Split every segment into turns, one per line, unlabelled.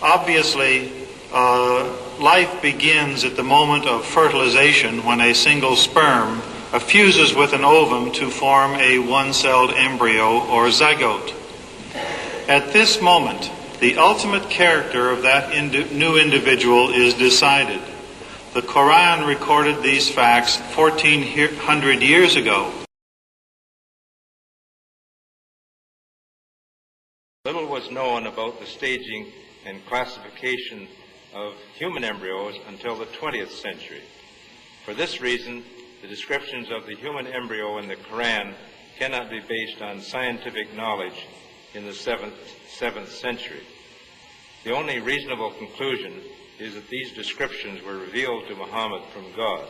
Obviously, life begins at the moment of fertilization when a single sperm fuses with an ovum to form a one-celled embryo or zygote. At this moment, the ultimate character of that new individual is decided. The Qur'an recorded these facts 1400 years ago.
Little was known about the staging and classification of human embryos until the 20th century. For this reason, the descriptions of the human embryo in the Qur'an cannot be based on scientific knowledge in the 7th century. The only reasonable conclusion is that these descriptions were revealed to Muhammad from God.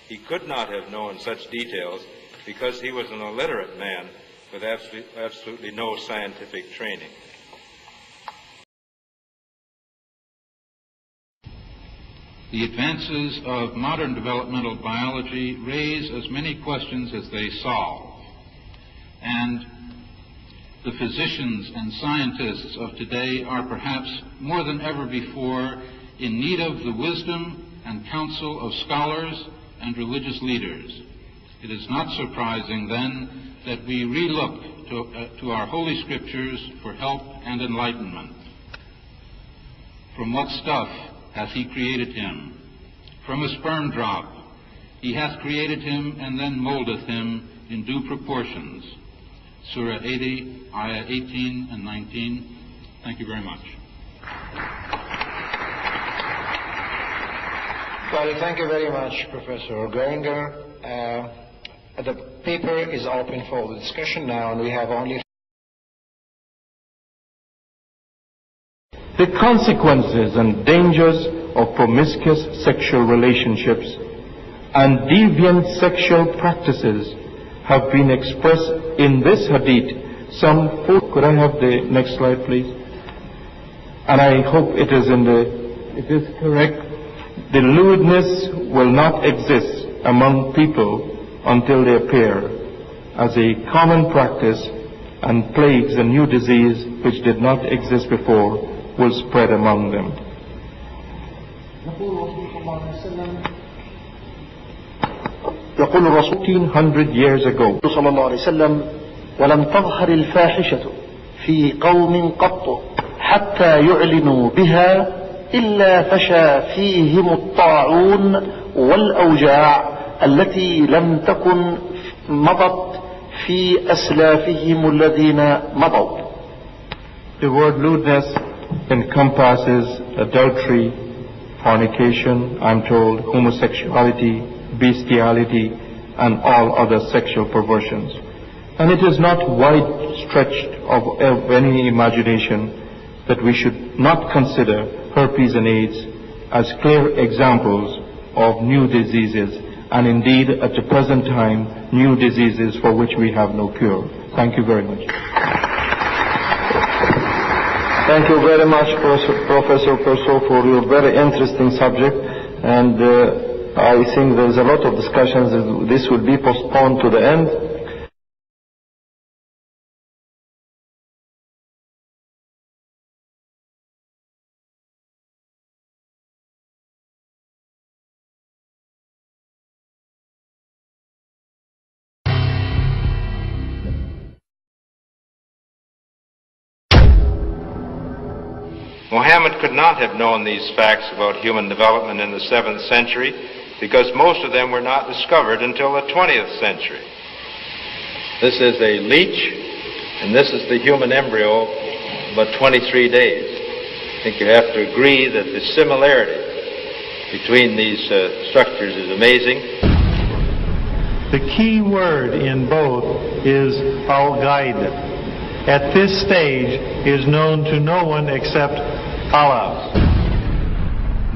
He could not have known such details because he was an illiterate man with absolutely no scientific training.
The advances of modern developmental biology raise as many questions as they solve, and the physicians and scientists of today are perhaps more than ever before in need of the wisdom and counsel of scholars and religious leaders. It is not surprising, then, that we relook to our holy scriptures for help and enlightenment. From what stuff hath he created him? From a sperm drop. He hath created him and then moldeth him in due proportions. Surah 80, Ayah 18 and 19. Thank you very much.
Well, thank you very much, Professor Geringer. The paper is open for the discussion now, and we have only...
The consequences and dangers of promiscuous sexual relationships and deviant sexual practices have been expressed in this hadith. Could I have the next slide, please? And I hope it is correct. The lewdness will not exist among people until they appear as a common practice, and plagues and new disease which did not exist before will spread among them. 1400 years ago,
صلى الله عليه وسلم ولم تظهر الفاحشة في قوم قط حتى يعلنوا بها إلا فشى فيهم الطاعون والأوجاع التي لم تكن مضت في أسلافهم الذين مضوا.
The word lewdness encompasses adultery, fornication, I'm told, homosexuality, bestiality, and all other sexual perversions. And it is not wide stretched of any imagination that we should not consider herpes and AIDS as clear examples of new diseases, and indeed at the present time new diseases for which we have no cure. Thank you very much.
Thank you very much, Professor Perso, for your very interesting subject, and I think there is a lot of discussions. This will be postponed to the end.
Muhammad could not have known these facts about human development in the 7th century because most of them were not discovered until the 20th century. This is a leech, and this is the human embryo, about 23 days. I think you have to agree that the similarity between these structures is amazing.
The key word in both is al-ghaib. At this stage is known to no one except Allah.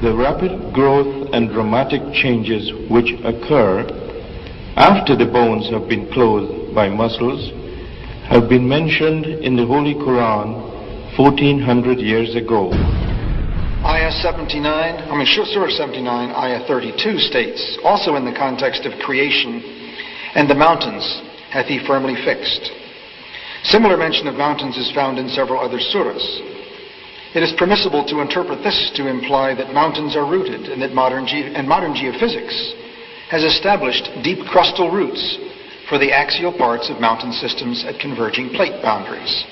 The rapid growth and dramatic changes which occur after the bones have been clothed by muscles have been mentioned in the Holy Qur'an 1400 years ago.
Surah 79, Ayah 32 states, also in the context of creation, and the mountains hath he firmly fixed. Similar mention of mountains is found in several other surahs.
It is permissible to interpret this to imply that mountains are rooted and that modern geophysics has established deep crustal roots for the axial parts of mountain systems at converging plate boundaries.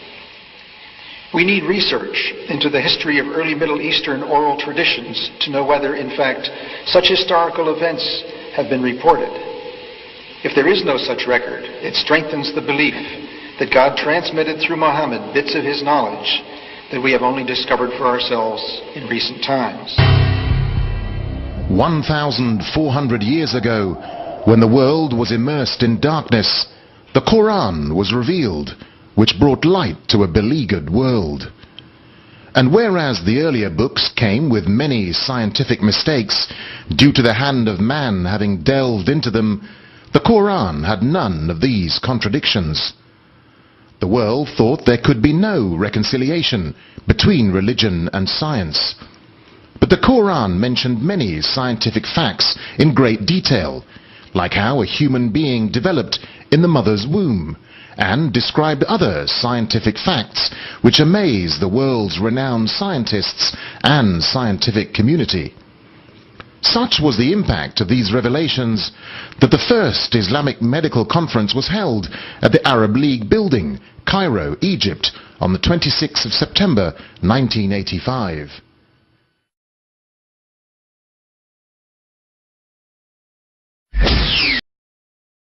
We need research into the history of early Middle Eastern oral traditions to know whether, in fact, such historical events have been reported. If there is no such record, it strengthens the belief that God transmitted through Muhammad bits of his knowledge that we have only discovered for ourselves in recent times.
1,400 years ago, when the world was immersed in darkness, the Qur'an was revealed, which brought light to a beleaguered world. And whereas the earlier books came with many scientific mistakes due to the hand of man having delved into them, the Qur'an had none of these contradictions. The world thought there could be no reconciliation between religion and science. But the Qur'an mentioned many scientific facts in great detail, like how a human being developed in the mother's womb, and described other scientific facts which amaze the world's renowned scientists and scientific community. Such was the impact of these revelations that the first Islamic Medical Conference was held at the Arab League building, Cairo, Egypt, on the 26th of September 1985.